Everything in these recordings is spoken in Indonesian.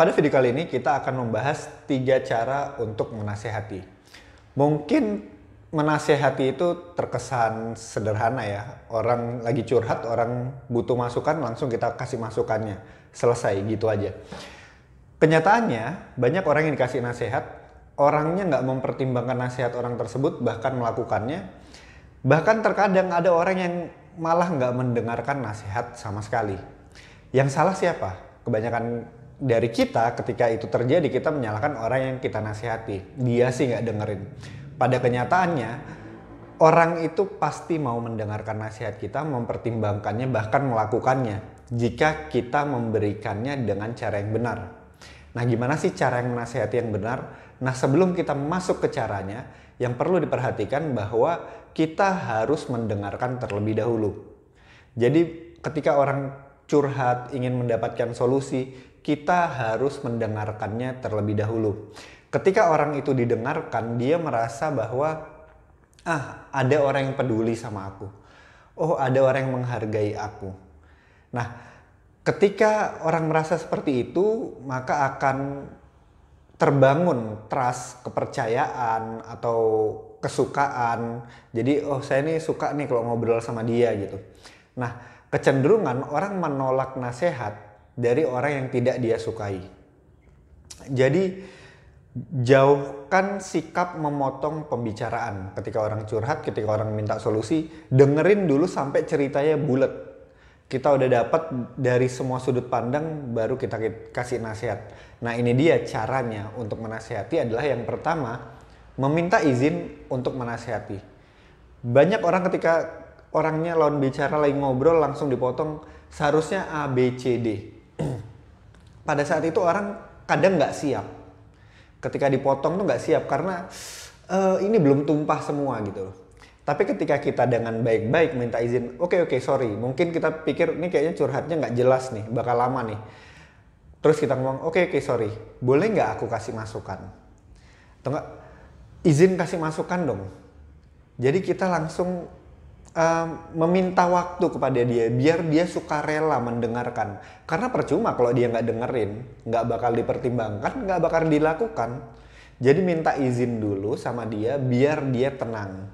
Pada video kali ini kita akan membahas 3 cara untuk menasehati. Mungkin menasehati itu terkesan sederhana ya. Orang lagi curhat, orang butuh masukan, langsung kita kasih masukannya. Selesai gitu aja. Kenyataannya banyak orang yang dikasih nasihat, orangnya nggak mempertimbangkan nasihat orang tersebut, bahkan melakukannya. Bahkan terkadang ada orang yang malah nggak mendengarkan nasihat sama sekali. Yang salah siapa? Kebanyakan dari kita ketika itu terjadi, kita menyalahkan orang yang kita nasihati. Dia sih nggak dengerin. Pada kenyataannya, orang itu pasti mau mendengarkan nasihat kita, mempertimbangkannya, bahkan melakukannya. Jika kita memberikannya dengan cara yang benar. Nah, gimana sih cara yang menasihati yang benar? Nah, sebelum kita masuk ke caranya, yang perlu diperhatikan bahwa kita harus mendengarkan terlebih dahulu. Jadi, ketika orang curhat ingin mendapatkan solusi, kita harus mendengarkannya terlebih dahulu. Ketika orang itu didengarkan, dia merasa bahwa ada orang yang peduli sama aku. Oh, ada orang yang menghargai aku. Nah, ketika orang merasa seperti itu, maka akan terbangun trust, kepercayaan atau kesukaan. Jadi, oh saya nih suka nih kalau ngobrol sama dia gitu. Nah, kecenderungan orang menolak nasihat dari orang yang tidak dia sukai. Jadi jauhkan sikap memotong pembicaraan. Ketika orang curhat, ketika orang minta solusi, dengerin dulu sampai ceritanya bulat. Kita udah dapat dari semua sudut pandang, baru kita kasih nasihat. Nah, ini dia caranya untuk menasihati adalah yang pertama, meminta izin untuk menasihati. Banyak orang ketika orangnya lawan bicara lagi ngobrol langsung dipotong, seharusnya A, B, C, D. Pada saat itu orang kadang nggak siap. Ketika dipotong tuh nggak siap karena ini belum tumpah semua gitu. Tapi ketika kita dengan baik-baik minta izin, oke, sorry. Mungkin kita pikir ini kayaknya curhatnya nggak jelas nih, bakal lama nih. Terus kita ngomong, oke, sorry. Boleh nggak aku kasih masukan? Atau nggak, izin kasih masukan dong. Jadi kita langsung meminta waktu kepada dia biar dia sukarela mendengarkan. Karena percuma kalau dia nggak dengerin, nggak bakal dipertimbangkan, nggak bakal dilakukan. Jadi minta izin dulu sama dia biar dia tenang.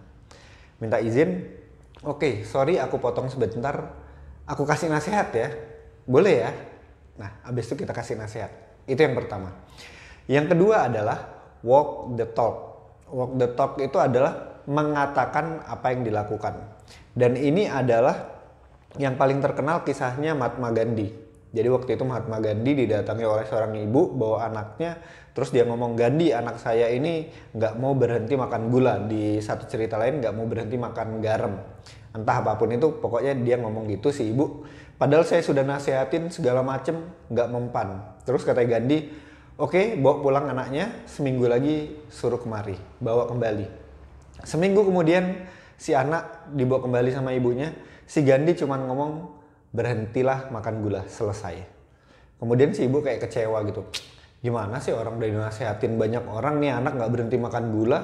Minta izin, oke, sorry aku potong sebentar, aku kasih nasihat ya, boleh ya? Nah, habis itu kita kasih nasihat. Itu yang pertama. Yang kedua adalah walk the talk. Walk the talk itu adalah mengatakan apa yang dilakukan. Dan ini adalah yang paling terkenal kisahnya Mahatma Gandhi. Jadi waktu itu Mahatma Gandhi didatangi oleh seorang ibu bawa anaknya, terus dia ngomong, Gandhi, anak saya ini nggak mau berhenti makan gula. Di satu cerita lain nggak mau berhenti makan garam. Entah apapun itu, pokoknya dia ngomong gitu si ibu. Padahal saya sudah nasihatin segala macem, nggak mempan. Terus kata Gandhi, oke, bawa pulang anaknya, seminggu lagi suruh kemari, bawa kembali. Seminggu kemudian si anak dibawa kembali sama ibunya, si Gandhi cuman ngomong, berhentilah makan gula, selesai. Kemudian si ibu kayak kecewa gitu, gimana sih orang udah dinasehatin banyak orang nih anak gak berhenti makan gula,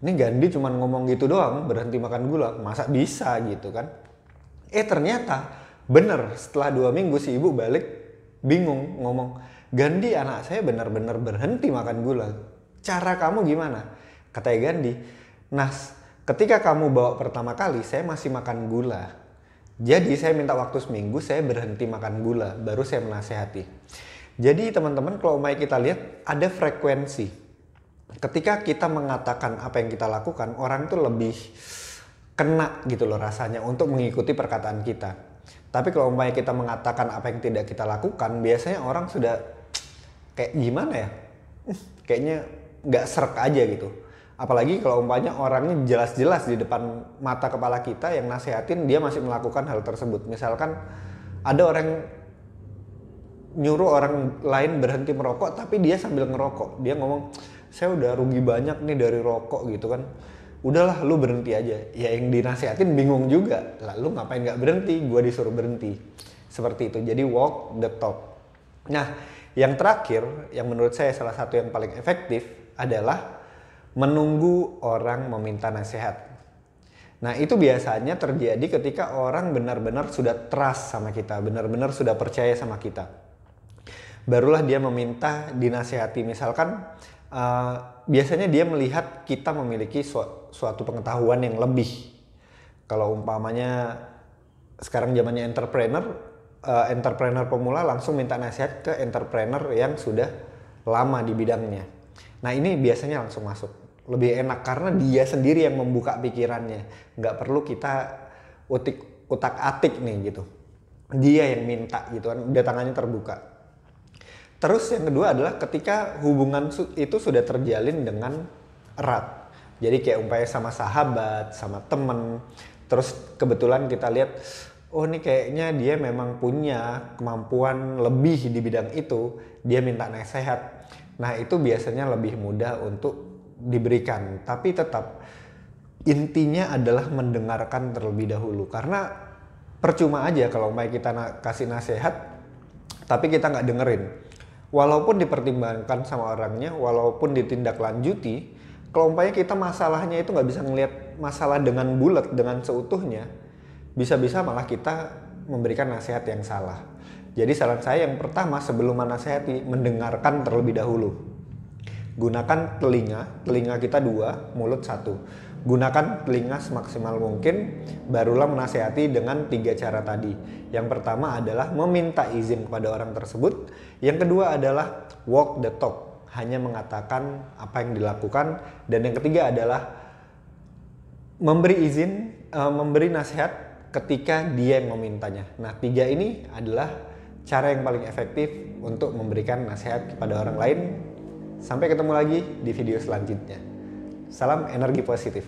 ini Gandhi cuman ngomong gitu doang, berhenti makan gula, masa bisa gitu kan. Ternyata bener, setelah 2 minggu si ibu balik bingung ngomong, Gandhi, anak saya benar-benar berhenti makan gula, cara kamu gimana? Katanya Gandhi, nah ketika kamu bawa pertama kali saya masih makan gula. Jadi saya minta waktu seminggu, saya berhenti makan gula, baru saya menasehati. Jadi teman-teman, kalau mau kita lihat ada frekuensi. Ketika kita mengatakan apa yang kita lakukan, orang itu lebih kena gitu loh rasanya untuk mengikuti perkataan kita. Tapi kalau mau kita mengatakan apa yang tidak kita lakukan, biasanya orang sudah kayak gimana ya? Kayaknya nggak srek aja gitu. Apalagi kalau umpamanya orangnya jelas-jelas di depan mata kepala kita yang nasehatin, dia masih melakukan hal tersebut. Misalkan ada orang nyuruh orang lain berhenti merokok tapi dia sambil ngerokok. Dia ngomong, saya udah rugi banyak nih dari rokok gitu kan. Udahlah lu berhenti aja. Ya yang dinasehatin bingung juga. Lalu ngapain gak berhenti? Gua disuruh berhenti. Seperti itu. Jadi walk the talk. Nah, yang terakhir yang menurut saya salah satu yang paling efektif adalah menunggu orang meminta nasihat. Nah, itu biasanya terjadi ketika orang benar-benar sudah trust sama kita, benar-benar sudah percaya sama kita. barulah dia meminta dinasehati. Misalkan biasanya dia melihat kita memiliki suatu pengetahuan yang lebih. Kalau umpamanya sekarang zamannya entrepreneur pemula langsung minta nasihat ke entrepreneur yang sudah lama di bidangnya. Nah ini biasanya langsung masuk. Lebih enak karena dia sendiri yang membuka pikirannya. Nggak perlu kita utak-atik nih gitu. Dia yang minta gitu kan, udah tangannya terbuka. Terus yang kedua adalah ketika hubungan itu sudah terjalin dengan erat. Jadi kayak umpamanya sama sahabat, sama temen. Terus kebetulan kita lihat, oh ini kayaknya dia memang punya kemampuan lebih di bidang itu. Dia minta nasihat. Nah itu biasanya lebih mudah untuk diberikan. Tapi tetap intinya adalah mendengarkan terlebih dahulu. Karena percuma aja kalau kita kasih nasihat, tapi kita nggak dengerin. Walaupun dipertimbangkan sama orangnya, walaupun ditindaklanjuti, kalau umpamanya kita masalahnya itu nggak bisa ngelihat masalah dengan bulat, dengan seutuhnya, bisa-bisa malah kita memberikan nasihat yang salah. Jadi saran saya yang pertama sebelum menasehati, mendengarkan terlebih dahulu. Gunakan telinga kita 2, mulut 1. Gunakan telinga semaksimal mungkin, barulah menasehati dengan 3 cara tadi. Yang pertama adalah meminta izin kepada orang tersebut. Yang kedua adalah walk the talk, hanya mengatakan apa yang dilakukan. Dan yang ketiga adalah memberi izin, memberi nasihat ketika dia yang memintanya. Nah 3 ini adalah cara yang paling efektif untuk memberikan nasihat kepada orang lain. Sampai ketemu lagi di video selanjutnya. Salam energi positif.